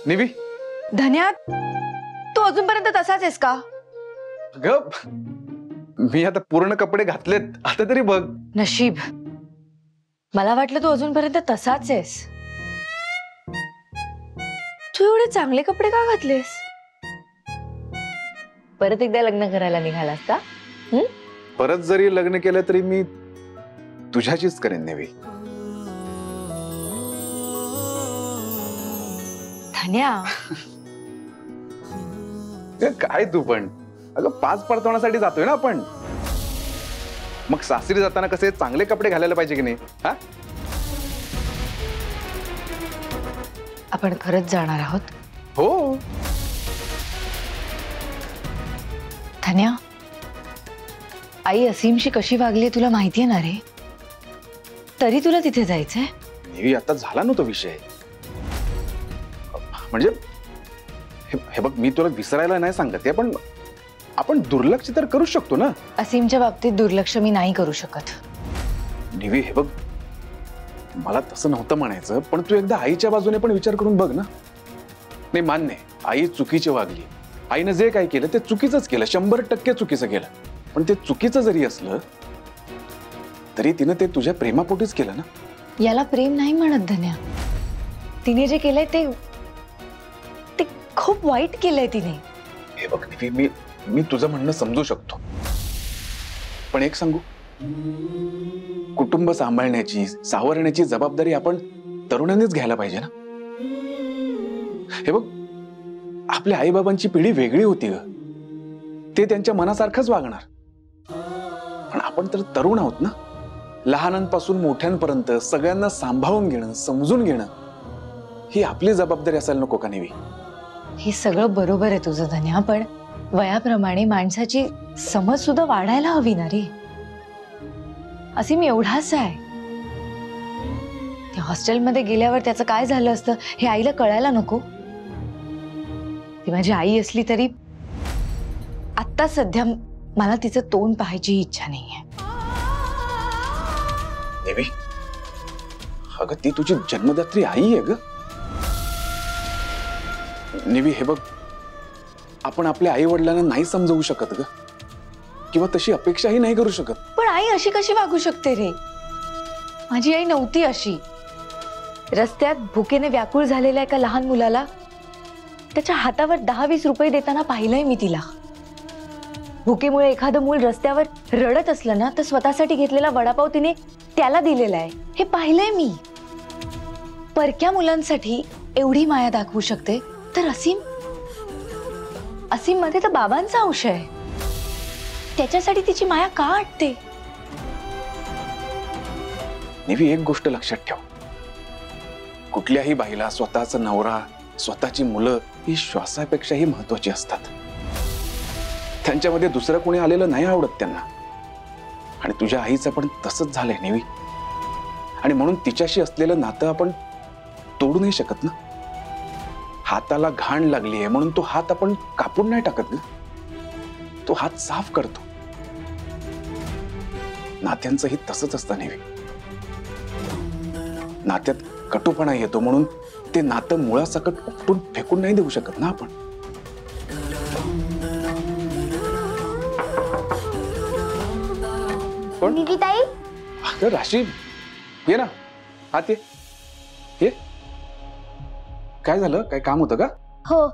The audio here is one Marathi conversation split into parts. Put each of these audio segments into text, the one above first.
निवी, धन्या, तू अजूनपर्यंत तसाच आहेस का? अगं मी आता पूर्ण कपडे घातलेत, आता तरी बघ. नशीब, मला वाटलं तू अजूनपर्यंत तसाच आहेस. तू एवढे चांगले कपडे का घातलेस? परत एकदा लग्न करायला निघालास का? परत जरी लग्न केलं तरी मी तुझ्याशीच करेन निवी. धन्या, काय तू पण, अगं पाच परतवण्यासाठी जातोय ना आपण. मग सासरी जाताना कसे चांगले कपडे घालायला पाहिजे की नाही? हा, आपण खरंच जाणार आहोत? हो. धन्या, आई असीमशी कशी वागली तुला माहितीये ना रे, तरी तुला तिथे जायचंय? निवी, आता झाला ना तो विषय. म्हणजे हे बघ, मी तुला विसरायला नाही सांगते, पण आपण दुर्लक्ष तर करू शकतो ना. असीमच्या बाबतीत दुर्लक्ष मी नाही करू शकत. निवी, हे बघ, मला तसं नव्हतं म्हणायचं, पण तू एकदा आईच्या बाजूने पण विचार करून बघ ना. नाही, मान्य आहे, आई चुकीची वागली. आईनं जे काय केलं ते चुकीचंच केलं, 100% चुकीचं केलं. पण ते चुकीचं जरी असलं तरी तिनं ते तुझ्या प्रेमापोटीच केलं ना. याला प्रेम नाही म्हणत धन्या. तिने जे केलंय ते खूप वाईट केलंय तिने. हे बघ निवी, मी तुझं म्हणणं समजू शकतो, पण एक सांगू, कुटुंब सांभाळण्याची, सावरण्याची जबाबदारी आपण तरुणांनीच घ्यायला पाहिजे ना. हे बघ, आपल्या आईबाबांची पिढी वेगळी होती ग. ते त्यांच्या मनासारखंच वागणार, पण आपण तर तरुण आहोत ना. लहानांपासून मोठ्यांपर्यंत सगळ्यांना सांभाळून घेणं, समजून घेणं ही आपली जबाबदारी असायला नको का निवी? हे सगळं बरोबर आहे तुझं धन्या, पण वयाप्रमाणे माणसाची समज सुद्धा वाढायला हवी ना रे. असीम एवढाच आहे. त्या हॉस्टेलमध्ये गेल्यावर त्याचं काय झालं असतं हे आईला कळायला नको? ती माझी आई असली तरी आता सध्या मला तिचं तोंड पाहायची इच्छा नाहीये. निवी, अगं ती तुझी जन्मदात्री आई आहे ग. निवी, हे बघ, आपण आपल्या आई वडिलांना नाही समजवू शकत ग, किंवा तशी अपेक्षाही नाही करू शकत. पण आई अशी कशी वागू शकते रे? माझी आई नव्हती अशी. रस्त्यात भुकेने व्याकुळ झालेल्या एका लहान मुलाला त्याच्या हातावर 10-20 रुपये देताना पाहिलंय मी तिला. भुकेमुळे एखादं मूल रस्त्यावर रडत असलं ना तर स्वतःसाठी घेतलेला वडापाव तिने त्याला दिलेला आहे, हे पाहिलंय मी. परक्या मुलांसाठी एवढी माया दाखवू शकते तर असीम मध्ये तर बाबांचा अंश आहे. त्याच्यासाठी तिची माया का वाटते? निवी, एक गोष्ट लक्षात ठेव, कुठल्याही बाईला स्वतःचा नवरा, स्वतःची मुलं ही श्वासापेक्षाही महत्वाची असतात. त्यांच्यामध्ये दुसरं कोणी आलेलं नाही आवडत त्यांना. आणि तुझ्या आईचं पण तसंच झालंय निवी. आणि म्हणून तिच्याशी असलेलं नातं आपण तोडू नाही शकत ना. हाताला घाण लागली आहे म्हणून तो हात आपण कापून नाही टाकत ग, तो हात साफ करतो. नात्यांचंही तसंच असतं नेहमी. नात्यात कटुपणा येतो म्हणून ते नातं मुळासकट उपटून फेकून नाही देऊ शकत ना आपण. कोण? निविताई? अगं राशी, ये ना आत ये. काय झालं? काय काम होतं का? हो,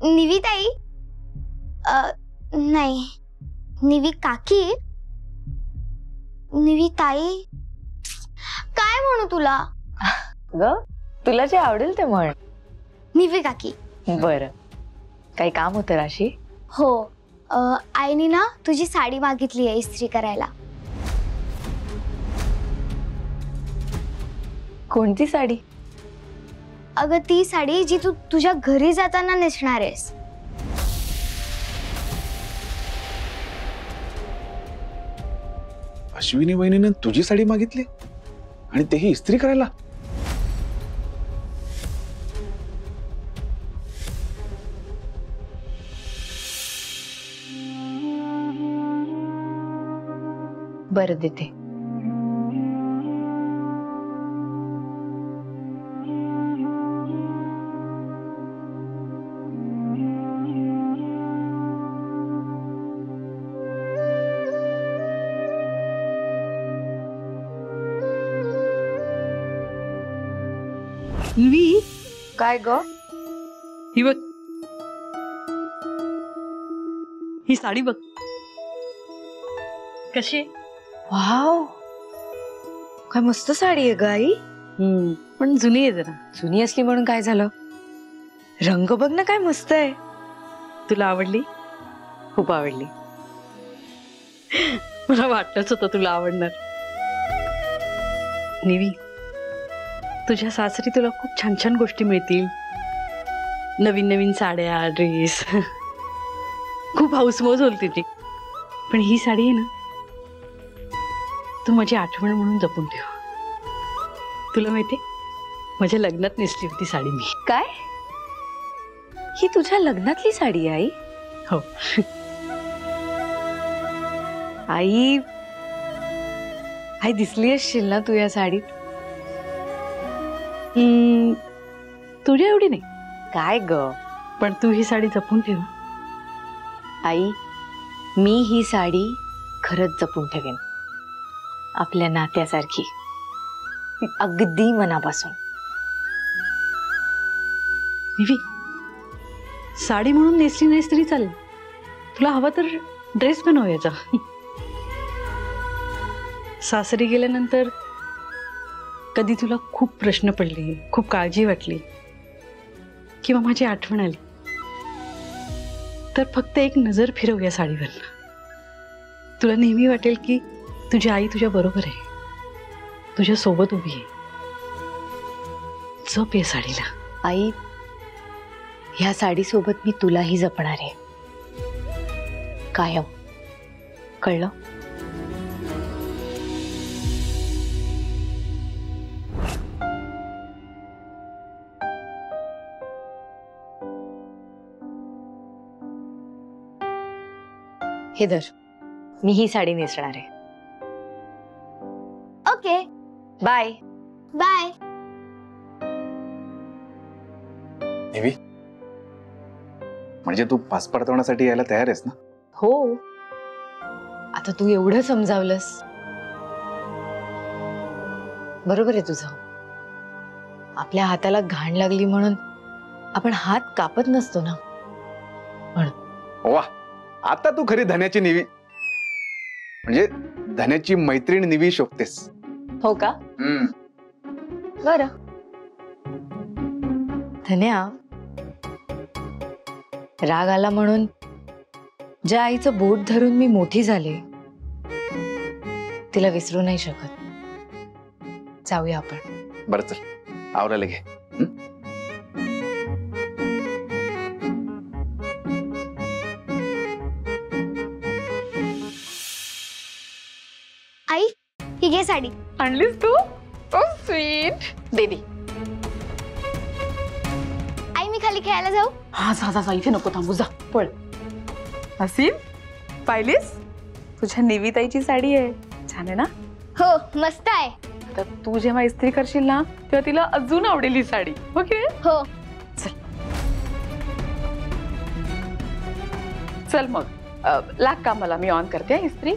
निविताई? नाही, निवी काकी. निविताई काय म्हणू तुला? ग तुला जे आवडेल ते म्हण. निवी काकी. बरं, काही काम होतं राशी? हो, आईने ना तुझी साडी मागितली आहे इस्त्री करायला. कोणती साडी? अगं ती साडी जी तू तुझ्या घरी जाताना नेसणार आहेस. अश्विनी वहिनीने तुझी साडी मागितली आणि तेही इस्त्री करायला? बरं देते. निवी, काय ग? ही बघ, ही साडी बघ कशी आहे. वाव, काय मस्त साडी आहे ग आई. पण जुनी आहे जरा. जुनी असली म्हणून काय झालं? रंग बघ ना काय मस्त आहे. तुला आवडली? खूप आवडली. मला वाटलंच होतं तुला आवडणार. निवी, तुझ्या सासरी तुला खूप छान छान गोष्टी मिळतील. नवीन नवीन साड्या, ड्रेस, खूप हाऊसमौज होईल तिची. पण ही साडी आहे ना, तू माझी आठवण म्हणून जपून ठेव. तुला माहिती, माझ्या लग्नात नेसली होती साडी मी. काय? ही तुझ्या लग्नातली साडी आहे आई? हो. आई, आई दिसली असशील ना तू या साडीत? तुझ्या एवढी नाही, काय ग? पण तू ही साडी जपून ठेव. आई, मी ही साडी खरंच जपून ठेवेन, आपल्या नात्यासारखी, अगदी मनापासून. निवी, साडी म्हणून नेसली नाहीस तरी चालेल. तुला हवा तर ड्रेस बनव याचा. सासरी गेल्यानंतर कधी तुला खूप प्रश्न पडले, खूप काळजी वाटली किंवा माझी आठवण आली, तर फक्त एक नजर फिरव या साडीवर. तुला नेहमी वाटेल की तुझी आई तुझ्या बरोबर आहे, तुझ्या सोबत उभी आहे. जप या साडीला. आई, ह्या साडीसोबत मी तुलाही जपणार आहे, कायम. कळलं? हे धर, मी ही साडी नेसणार आहे. Okay, bye. बाय. निवी, म्हणजे तू पास पडतावण्यासाठी यायला तयार आहेस ना? हो, आता तू एवढं समजावलंस. बरोबर आहे तुझं. आपल्या हाताला घाण लागली म्हणून आपण हात कापत नसतो ना. वा, आता तू खरी धन्याची निवी, म्हणजे धन्याची मैत्रीण निवी शोभतेस. हो का? बरं. धन्या, राग आला म्हणून ज्या आईचं बोट धरून मी मोठी झाले, तिला विसरू नाही शकत. जाऊया आपण. बरं चल, आवरायला घे. आई, ही घे साडी. आणलीस तू? स्वीट. दे दे. आई, मी खाली खेळायला जाऊ? हा, जा जा जा, इथे नको थांबू, जा पळ. हसीन, पाहिलीस? तुझ्या निविताईची साडी आहे, छान आहे ना? हो, मस्त आहे. तर तू जेव्हा इस्त्री करशील ना, तेव्हा तिला अजून आवडेल ही साडी. ओके? हो. चल मग, लाग का, मला मी ऑन करते इस्त्री.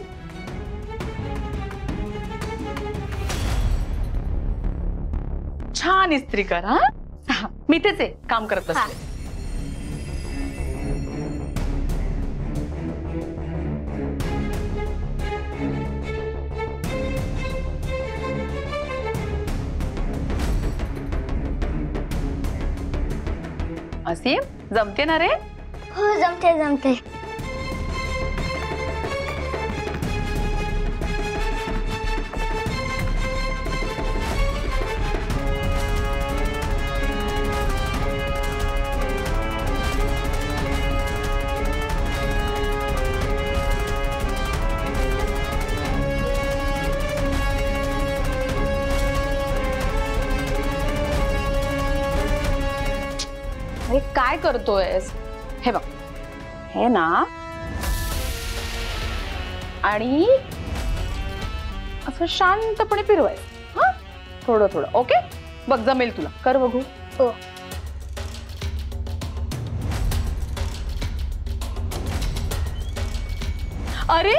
छान इस्त्री कर. हा, मी तेच आहे, काम करत बसले. असीम, जमते ना रे? हो, जमते जमते. अरे काय करतोयस? हे बघ, हे ना, आणि असं शांतपणे फिरवायचं. हा, थोडं थोडं. ओके, बघ जमेल तुला, कर बघू. हो. अरे,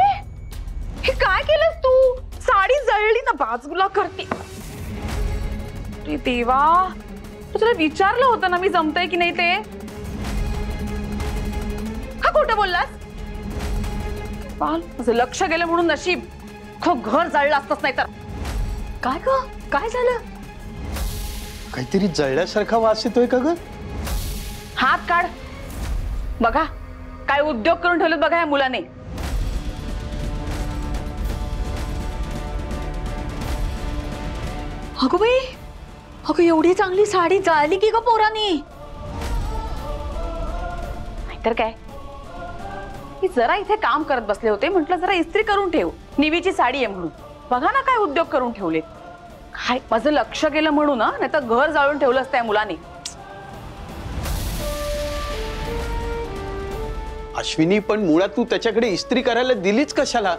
हे काय केलंस तू? साडी जळली ना, बाजूला करते. अरे देवा, तू तुला विचारलं होतं ना मी जमतंय की नाही ते. का खोटं बोललास? पाल माझं लक्ष गेलं म्हणून नशीब. घर जाळलं असतंच नाही तर. काय ग, काय झालं? काहीतरी जळल्यासारखा वास येतोय का ग? हात काढ. बघा काय उद्योग करून ठेवलेत बघा या मुलाने. अगं बाई, अगं एवढी चांगली साडी जाळली की ग पोरानी? नाहीतर काय, मी जरा इथे काम करत बसले होते, म्हटलं जरा इस्त्री करून ठेव, निवीची साडी आहे म्हणून. बघा ना काय उद्योग करून ठेवलेत. काय माझं लक्ष गेलं म्हणून ना, नाही तर घर जाळून ठेवलं असतं या मुलाने. अश्विनी, पण मुळात तू त्याच्याकडे इस्त्री करायला दिलीच कशाला?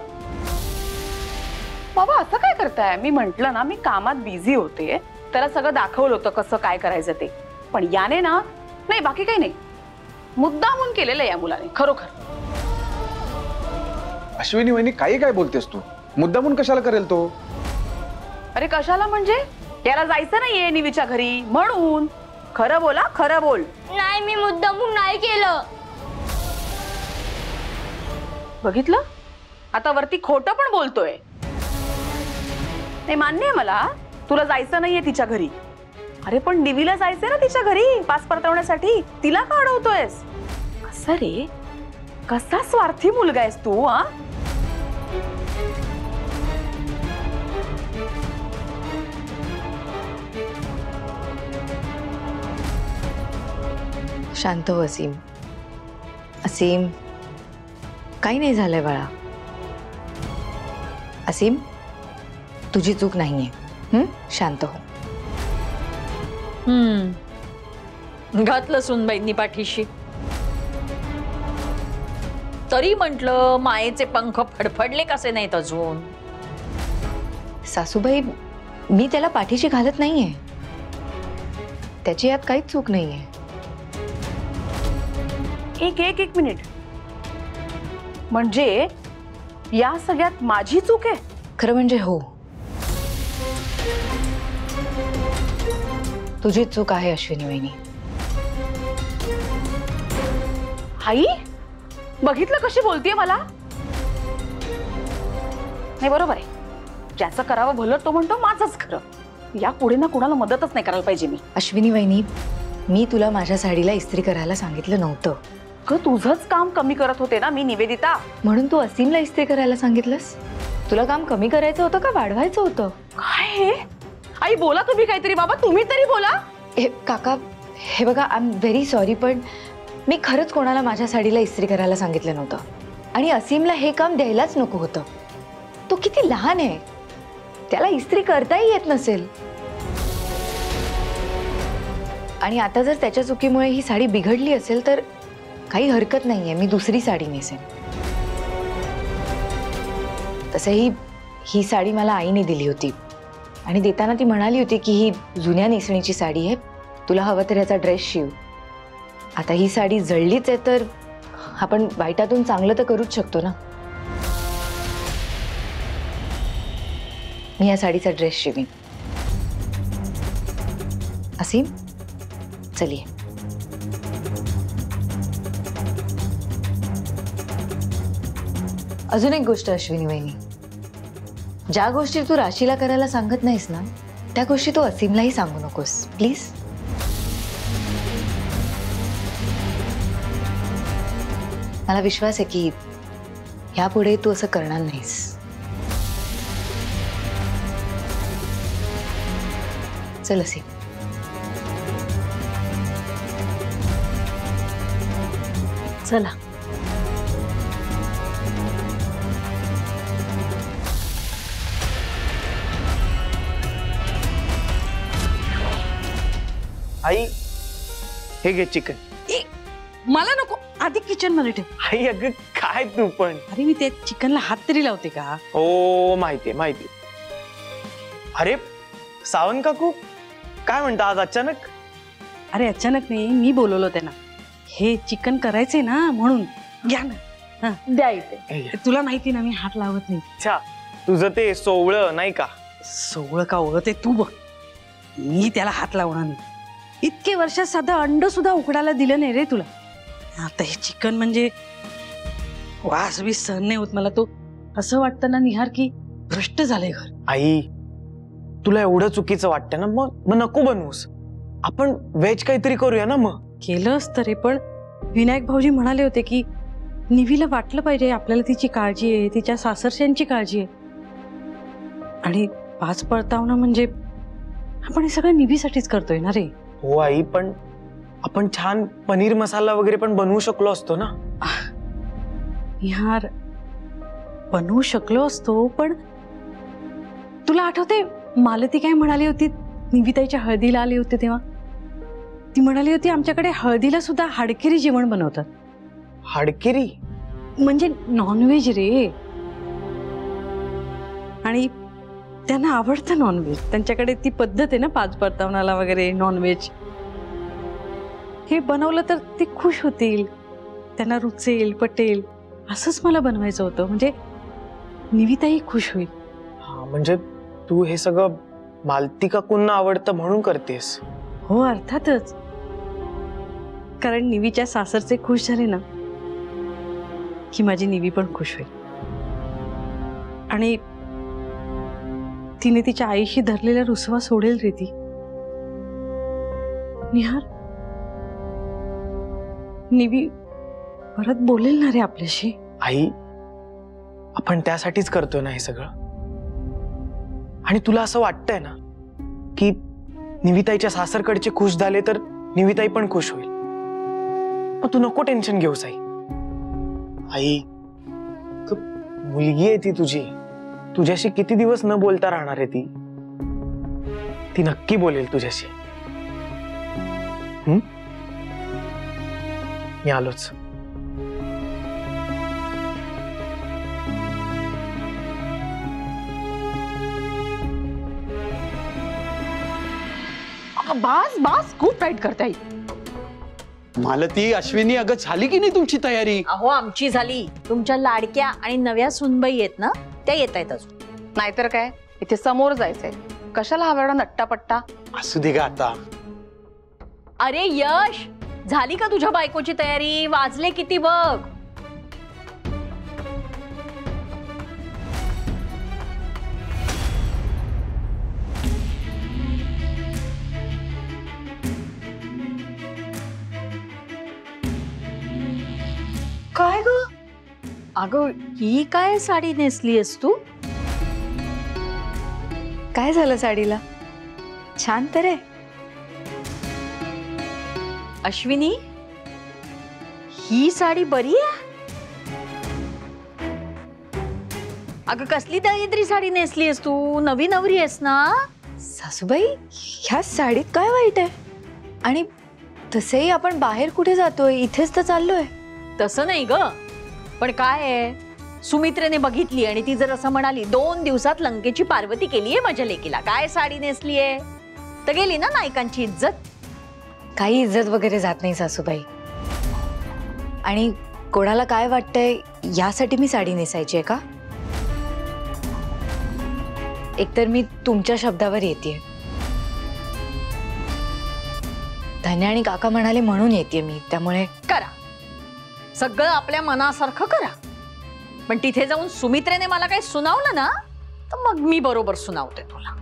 बाबा असं काय करताय? मी म्हंटल ना मी कामात बिझी होते, त्याला सगळं दाखवलं होतं कसं काय करायचं ते. पण याने ना, नाही बाकी काही नाही, मुद्दामून केलेलं या मुलाने खरोखर. अश्विनी वहिनी काही काय बोलतेस तू? मुद्दामून कशाला करेल तो? अरे कशाला म्हणजे, याला जायचं नाहीये निवीच्या घरी म्हणून. खरं बोला, खरं बोल. नाही, मी मुद्दामून नाही केलं. बघितलं, आता वरती खोटं पण बोलतोय. नाही मान्य आहे मला, तुला जायचं नाहीये तिच्या घरी. अरे पण निवीला जायचंय ना तिच्या घरी पास परतवण्यासाठी, तिला का अडवतोयस? कसं रे, कसा स्वार्थी मुलगा आहेस तू. हा शांत हो असीम. असीम, काही नाही झालंय बाळा. असीम, तुझी चूक नाहीये. शांत हो. घातलं सुनबाईंनी पाठीशी. तरी म्हटलं मायेचे पंख फडफडले कसे नाहीत अजून. सासूबाई, मी त्याला पाठीशी घालत नाहीये. त्याची यात काहीच चूक नाहीये. एक मिनिट, म्हणजे या सगळ्यात माझी चूक आहे? खरं म्हणजे हो, तुझी चूक आहे अश्विनी वहिनी. आई बघितलं कशी बोलतीये मला. नाही बरोबर आहे, ज्याचं करावं भलं तो म्हणतो माझंच खरं. या पुढे ना कुणाला मदतच नाही करायला पाहिजे मी. अश्विनी वहिनी, मी तुला माझ्या साडीला इस्त्री करायला सांगितलं नव्हतं. तुझंच काम कमी करत होते ना मी निवेदिता. म्हणून तू असीमला इस्त्री करायला सांगितलंस? तुला काम कमी करायचं होतं का वाढवायचं होतं? काय हे? आई बोला तुम्ही काहीतरी. बाबा तुम्ही तरी बोला. काका, हे बघा, आय एम व्हेरी सॉरी, पण मी खरंच कोणाला माझ्या साडीला इस्त्री करायला सांगितलं नव्हतं. आणि असीमला हे काम द्यायलाच नको होतं. तो किती लहान आहे, त्याला इस्त्री करताही येत नसेल. आणि आता जर त्याच्या चुकीमुळे ही साडी बिघडली असेल तर काही हरकत नाहीये, मी दुसरी साडी नेसेन. तसंही ही साडी मला आईने दिली होती आणि देताना ती म्हणाली होती की ही जुन्या नेसणीची साडी आहे, तुला हवं तर याचा ड्रेस शिव. आता ही साडी जळलीच आहे तर आपण वाईटातून चांगलं तर करूच शकतो ना. मी या साडीचा ड्रेस शिवीन. असीम, चलिए. अजून एक गोष्ट अश्विनी वहिनी, ज्या गोष्टी तू राशीला करायला सांगत नाहीस ना, त्या गोष्टी तू असीमलाही सांगू नकोस प्लीज. मला विश्वास आहे की ह्यापुढे तू असं करणार नाहीस. चल असीम. चला. आई, हे घे चिकन. मला नको, आधी किचन मध्ये ठेव. आई अगं काय तू पण. अरे मी त्या चिकनला हात तरी लावते का? हो माहितीये. अरे सावंत काकू, काय म्हणता आज अचानक? अरे अचानक नाही, मी बोलवलं त्यांना. हे चिकन करायचंय ना म्हणून. घ्या ना. द्या इथे. तुला माहिती ना मी हात लावत नाही. अच्छा, तुझं ते सोवळं नाही का? सोवळं का ओळख ते तू बघ, मी त्याला हात लावणार नाही. इतके वर्षात साधं अंड सुद्धा उकडायला दिलं नाही रे तुला. आता हे चिकन म्हणजे वास बी सहन नाही होत मला. तो असं वाटतं ना निहार की भ्रष्ट झालंय घर. आई तुला एवढं चुकीचं वाटतं ना, मग नको बनवूस. आपण व्हेज काहीतरी करूया ना मग. केलं असतं रे, पण विनायक भाऊजी म्हणाले होते की निवीला वाटलं पाहिजे आपल्याला तिची काळजी आहे, तिच्या सासरच्यांची काळजी आहे. आणि पाच परतावणं म्हणजे आपण हे सगळं निवीसाठीच करतोय ना रे. हो आई, पण आपण छान पनीर मसाला वगैरे पण बनवू शकलो असतो ना. यार बनवू शकलो असतो, पण तुला आठवते मालती काय म्हणाली होती निविताईच्या हळदीला आली होती तेव्हा? ती म्हणाली होती आमच्याकडे हळदीला सुद्धा हाडकेरी जेवण बनवतात. हाडकेरी म्हणजे नॉनव्हेज रे. आणि त्यांना आवडतं नॉनव्हेज. त्यांच्याकडे ती पद्धत आहे ना पाच परतावणाला वगैरे नॉनव्हेज. हे बनवलं तर ते खुश होतील, त्यांना रुचेल पटेल. असंच मला बनवायचं होतं, म्हणजे निविताही खुश होईल. हा, म्हणजे तू हे सगळं मालती काकूंना आवडतं म्हणून करतेस? हो अर्थातच. कारण निवीच्या सासरचे खुश झाले ना की माझी निवी पण खुश होईल. आणि तिने तिच्या आईशी धरलेला रुसवा सोडेल रे ती. निहार, निवी परत बोलेल ना रे आपल्याशी. आई आपण त्यासाठीच करतोय ना हे सगळं. आणि तुला असं वाटतंय ना की निविताईच्या सासरकडचे खुश झाले तर निविताई पण खुश होईल. मग तू नको टेन्शन घेऊस आई. आई मुलगी आहे ती तुझी, तुझ्याशी किती दिवस न बोलता राहणार आहे ती. ती नक्की बोलेल तुझ्याशी. मी आलोच. बास बास खूप टाईट करता आई. मालती, अश्विनी, अगं झाली की नाही तुमची तयारी? अहो आमची झाली. तुमच्या लाडक्या आणि नव्या सुनबाई आहेत ना, त्या येत आहेत अजून. नाहीतर काय, इथे समोर जायचंय. कशाला हा वेळा नट्टापट्टा? असू दे ग आता. अरे यश, झाली का तुझ्या बायकोची तयारी? वाजले किती बघ. काय ग? अगं ही काय साडी नेसलीयस तू? काय झालं साडीला? छान तर आहे. अश्विनी, ही साडी बरी आहे. अगं कसली दरिद्री साडी नेसलीयस तू? नवी नवरी आहेस ना? सासूबाई, ह्या साडीत काय वाईट आहे? आणि तसेही आपण बाहेर कुठे जातोय, इथेच तर चाललोय. तसं नाही ग, पण काय आहे, सुमित्रेने बघितली आणि ती जर असं म्हणाली 2 दिवसात लंकेची पार्वती केलीये माझ्या लेकीला, काय साडी नेसलीये, तर गेली ना नायकांची इज्जत. काही इज्जत वगैरे जात नाही सासूबाई. आणि कोणाला काय वाटतंय यासाठी मी साडी नेसायची आहे का? एकतर मी तुमच्या शब्दावर येतेय. धन्य आणि काका म्हणाले म्हणून येते मी, त्यामुळे करा सगळं आपल्या मनासारखं करा. पण तिथे जाऊन सुमित्रेने मला काही सुनावलं ना, तर मग मी बरोबर सुनावते तुला.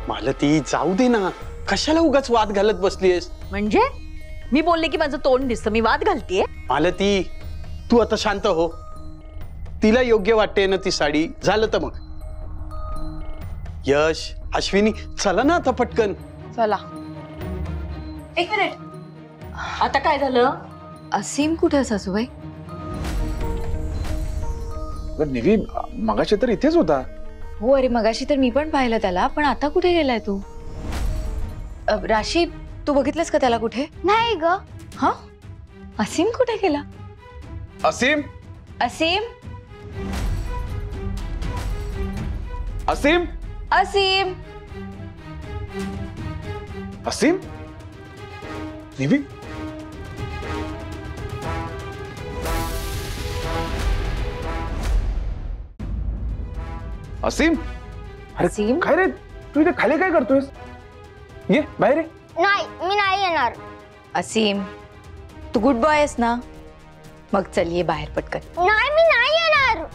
मालती, जाऊ दे ना. कशाला उगाच वाद घालत बसलीयस? म्हणजे मी बोलले की माझं तोंड दिसतं, मी वाद घालतेय? मालती, तू आता शांत हो. तिला योग्य वाटते ना ती साडी, झालं तर मग. यश, अश्विनी, चला ना आता पटकन. चला. एक मिनिट, आता काय झालं? असीम कुठे सासूबाई? निवी मगाशी तर इथेच होता. हो अरे मगाशी तर मी पण पाहिलं त्याला, पण आता कुठे गेलाय तू? राशी, तू बघितलंस का त्याला कुठे? नाही ग. हा, असीम कुठे गेला? असीम, असीम, असीम, असीम, असीम, निवी, असीम. अरे असीम? काय रे, तू इथे खाली काय करतोयस? ये बाहेर ये. नाही मी नाही येणार. असीम तू गुड बॉय आहेस ना, मग चल ये बाहेर पटकन. नाही मी नाही येणार.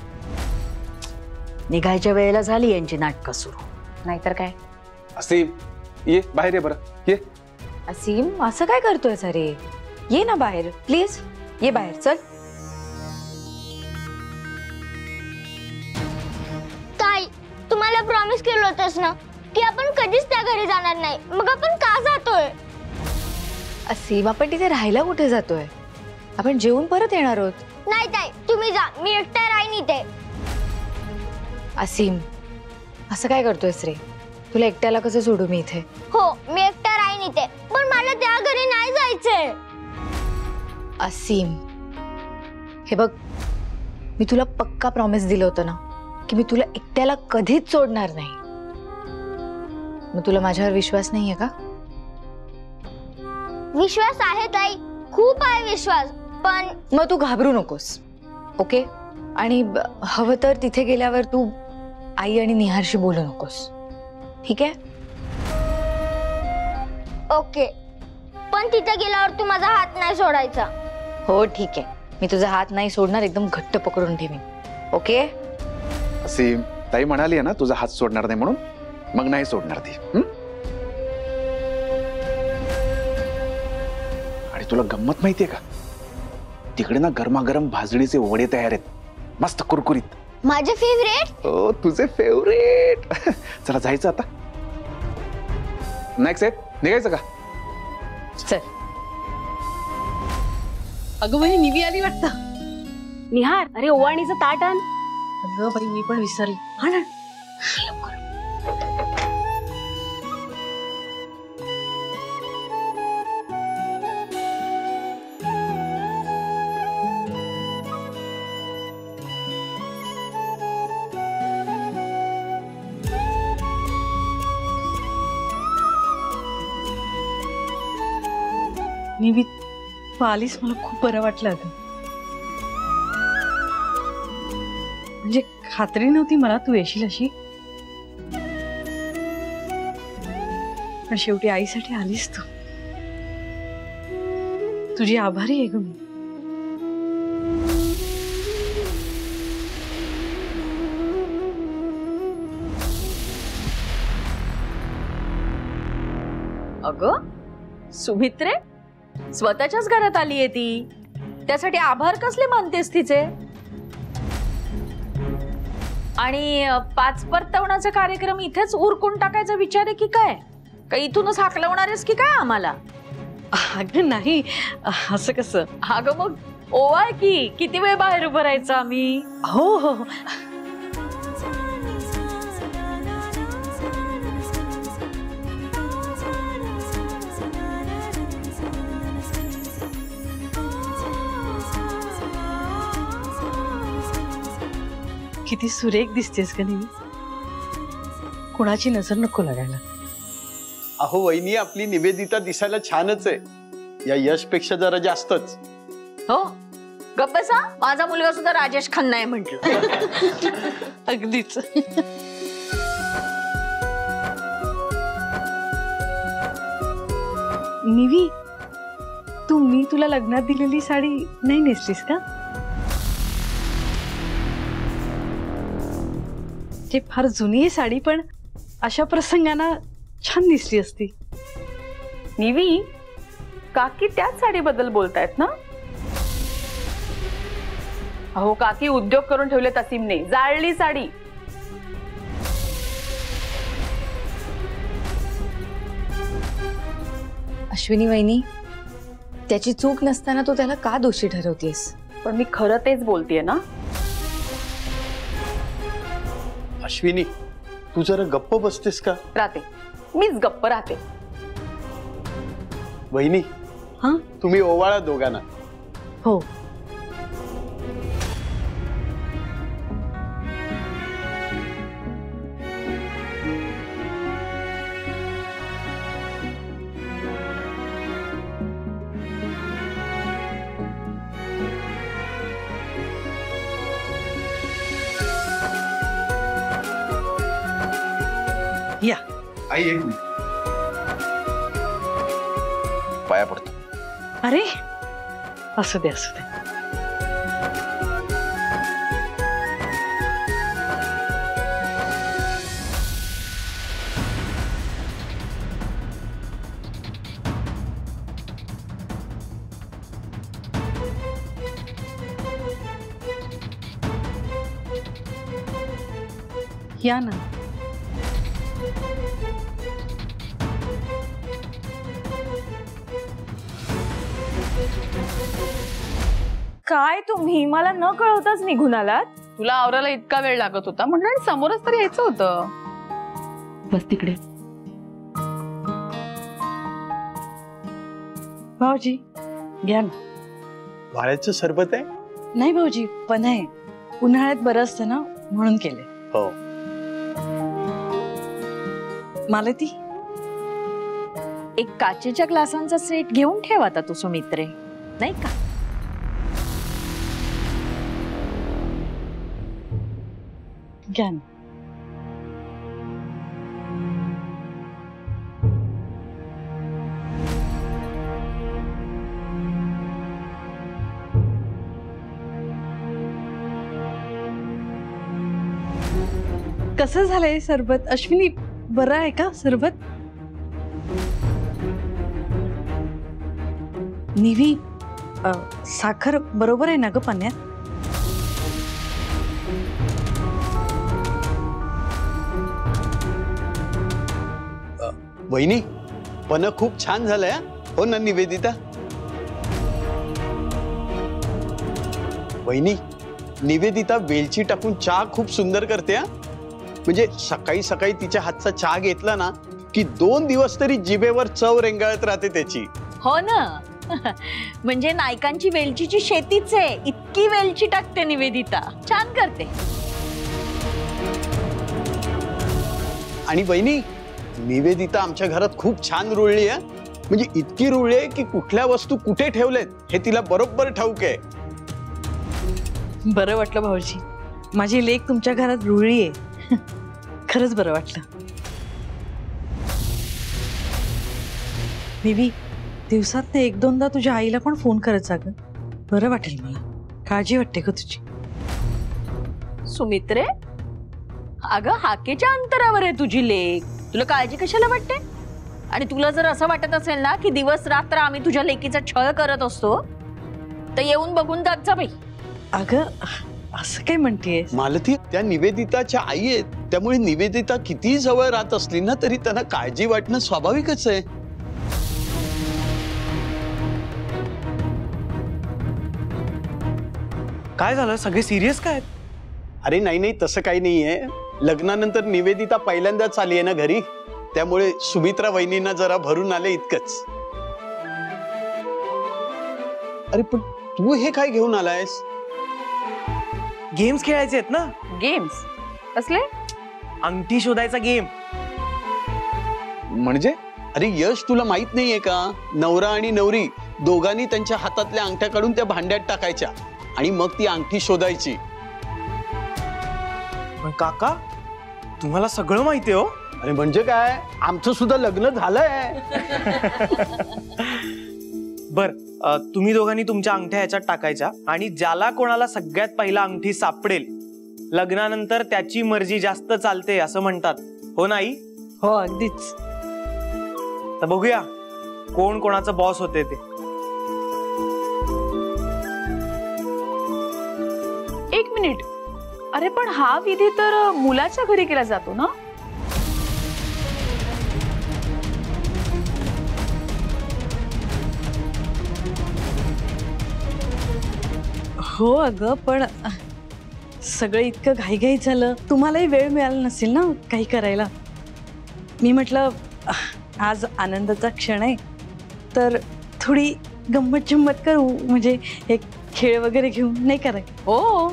निघायच्या वेळेला झाली यांची नाटकं सुरू. नाहीतर काय. असीम ये बाहेर ये बरं ये. असीम असं काय करतोय अरे, ये ना बाहेर प्लीज, ये बाहेर चल. ताई तुम्हाला प्रॉमिस केलं होतंस ना की आपण कधीच त्या घरी जाणार नाही, मग आपण का जातोय? असीम आपण तिथे राहायला कुठे जातोय, आपण जेवून परत येणार आहोत. नाही ताई तुम्ही जा, मी एकटा राहीन इथे. असीम असं काय करतोयस रे, तुला एकट्याला कसं सोडू मी इथे. हो मी एकटा राहीन इथे, पण मला त्या घरी नाही जायचंय. असीम हे बघ, मी तुला पक्का प्रॉमिस दिलं होतं ना की मी तुला एकट्याला कधीच सोडणार नाही. मग तुला माझ्यावर विश्वास नाहीये का? विश्वास आहे ताई, खूप आहे विश्वास, पण मग तू घाबरू नकोस, ओके? आणि हवं तर तिथे गेल्यावर तू आई आणि निहारशी बोलू नकोस, ठीक आहे? ओके, पण तिथे गेल्यावर तू माझा हात नाही सोडायचा. हो ठीक आहे, मी तुझा हात नाही सोडणार, एकदम घट्ट पकडून ठेवीन, ओके? असीम ताई म्हणाली आहे ना तुझा हात सोडणार नाही म्हणून, मग नाही सोडणार ती. आणि तुला गंमत माहितीये का, तिकडे ना गरमागरम भाजणीचे वडे तयार आहेत, मस्त कुरकुरीत. माझे फेवरेट. हो तुझे फेवरेट. चला जायचं आता. नेक्स्ट सेट निघायचं का? चल. अगं बाई निवी आली वाटतं. निहार अरे ओवाळणीचं ताट आण. अगं बाई मी पण विसरली. हा ना. निवी तू आलीस, मला खूप बरं वाटलं अगं. म्हणजे खात्री नव्हती मला तू येशील अशी, पण शेवटी आईसाठी आलीस तू. तुझी आभारी आहे ग मी. अगं सुमित्रे, स्वतःच्याच घरात आलीये ती, त्यासाठी आभार कसले मानतेस तिचे? आणि पाच परतवण्याचा कार्यक्रम इथेच उरकून टाकायचा विचार आहे की काय? का इथूनच हाकलवणार आहेस की काय आम्हाला? अगं नाही, असं कसं. अगं मग ओवाय की, किती वेळ बाहेर उभं राहायचं आम्ही? हो हो. किती सुरेख दिसतेस ग नेहमी, कुणाची नजर नको लागायला. अहो वहिनी, आपली निवेदिता दिसायला छानच आहे, या यश पेक्षा जरा जास्तच. हो गप्प बसा, माझा मुलगा सुद्धा राजेश खन्ना आहे म्हटलं. अगदीच. निवी, तू मी तुला लग्नात दिलेली साडी नाही नेसलीस का? ते फार जुनी आहे साडी, पण अशा प्रसंगाना छान दिसली असती. निवी, काकी त्याच साडीबद्दल बोलतायत ना? अहो काकी उद्योग करून ठेवलेत असीमने, जाळली साडी. अश्विनी वहिनी, त्याची चूक नसताना तू त्याला का दोषी ठरवतेस? पण मी खरं तेच बोलतेय ना. अश्विनी, तू जरा गप्प बसतेस का? राहते, मीच गप्प राहते. वहिनी, हा तुम्ही ओवाळा दोघांना. हो. या आई एक मिनिट. पाया पडतो. अरे असू दे असू दे. या ना. काय तुम्ही मला न कळवताच निघून आलात? तुला आवरायला इतका वेळ लागत होता म्हटलं आणि समोरच तरी यायचं होतं. बस तिकडे. भाऊजी घ्या ना. वाळ्याचं सरबत आहे? नाही भाऊजी पण आहे, उन्हाळ्यात बरं असतं ना म्हणून केले. हो. मालती, एक काचेच्या ग्लासांचा सेट घेऊन ठेव आता तू सुमित्रे, नाही का? घ्या ना. कसं झालंय सरबत? अश्विनी बरं आहे का सरबत? निवी साखर बरोबर आहे ना ग पाण्यात? वहिनी पण खूप छान झालंय हो ना निवेदिता? वहिनी निवेदिता वेलची टाकून चहा खूप सुंदर करते हा. म्हणजे सकाळी सकाळी तिच्या हातचा चहा घेतला ना की 2 दिवस तरी जिभेवर चव रेंगाळत राहते त्याची. हो ना. म्हणजे नायकांची वेलचीची शेतीच आहे, इतकी वेलची टाकते निवेदिता, छान करते. आणि वहिनी निवेदिता आमच्या घरात खूप छान रुळली आहे. म्हणजे इतकी रुळली आहे की कुठल्या वस्तू कुठे ठेवलेत हे तिला बरोबर ठाऊक आहे. बरं वाटलं भाऊजी, माझी लेक तुमच्या घरात रुळली आहे. खरंच बरं वाटलं. निवी दिवसात 1-2दा तुझ्या आईला पण फोन करत जा ग, बरं वाटेल मला. काळजी वाटते ग तुझी. सुमित्रे, अगं हाकेच्या अंतरावर आहे तुझी लेक, तुला काळजी कशाला वाटते? आणि तुला जर असं वाटत असेल ना की दिवस रात्र आम्ही तुझ्या लेकीचा छळ करत असतो तर येऊन बघून जात जा बाई. अगं असं काय म्हणतेस? मालती त्या निवेदिताच्या आई आहेत, त्यामुळे निवेदिता किती जवळ राहत असली ना तरी त्यांना काळजी वाटणं स्वाभाविकच आहे. काय झालं? सगळे सिरियस काय? अरे नाही नाही तसं काही नाहीये. लग्नानंतर निवेदिता पहिल्यांदाच आली आहे ना घरी, त्यामुळे सुमित्रा वहिनींना जरा भरून आले इतकंच. अरे पण तू हे काय घेऊन आलायस? गेम्स खेळायचे आहेत ना. गेम्स असले? अंगठी शोधायचा गेम. म्हणजे? अरे यश तुला माहित नाहीये का, नवरा आणि नवरी दोघांनी त्यांच्या हातातल्या अंगठ्या काढून त्या भांड्यात टाकायच्या आणि मग ती अंगठी शोधायची. पण काका तुम्हाला सगळं माहिती हो. अरे म्हणजे काय, आमचं सुद्धा लग्न झालंय. बर तुम्ही दोघांनी तुमच्या अंगठ्या ह्याच्यात टाकायच्या आणि ज्याला कोणाला सगळ्यात पहिला अंगठी सापडेल लग्नानंतर त्याची मर्जी जास्त चालते असं म्हणतात, हो नाही? हो अगदीच. तर बघूया कोण कोणाचं बॉस होते ते. एक मिनिट, अरे पण हा विधी तर मुलाच्या घरी केला जातो ना? हो अगं पण सगळं इतकं घाईघाईत झालं, तुम्हालाही वेळ मिळाला नसेल ना काही करायला. मी म्हटलं आज आनंदाचा क्षण आहे तर थोडी गंमत जम्मत करू, म्हणजे एक खेळ वगैरे घेऊन, नाही करायचं? हो,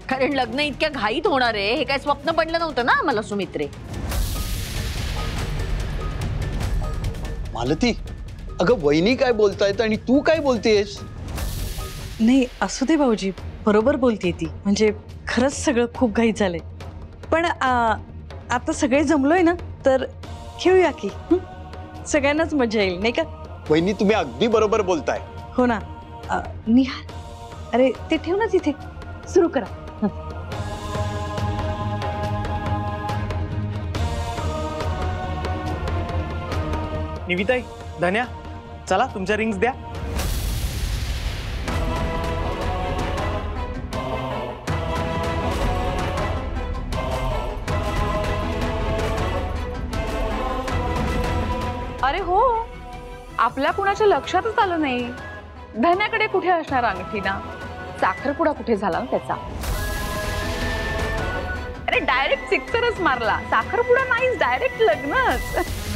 कारण लग्न इतक्या घाईत होणार आहे हे काय स्वप्न पडलं नव्हतं ना मला सुमित्रे. मालती अगं वहिनी काय बोलतायत आणि तू काय बोलतेस? नाही असू दे भाऊजी, बरोबर बोलते ती. म्हणजे खरंच सगळं खूप घाईत झालंय. पण आता सगळे जमलोय ना तर खेळूया की. सगळ्यांनाच मजा येईल नाही का? वहिनी तुम्ही अगदी बरोबर बोलताय. हो ना. निहाल, अरे ते ठेव ना तिथे, सुरू करा. निविताई, धन्या, चला तुमच्या रिंग्स द्या. अरे हो, आपल्या कुणाच्या लक्षातच आलं नाही. धन्याकडे कुठे असणार अंगठी ना? साखरपुडा कुठे झाला ना त्याचा? अरे डायरेक्ट सिक्सरच मारला. साखरपुडा नाहीच, डायरेक्ट लग्नच.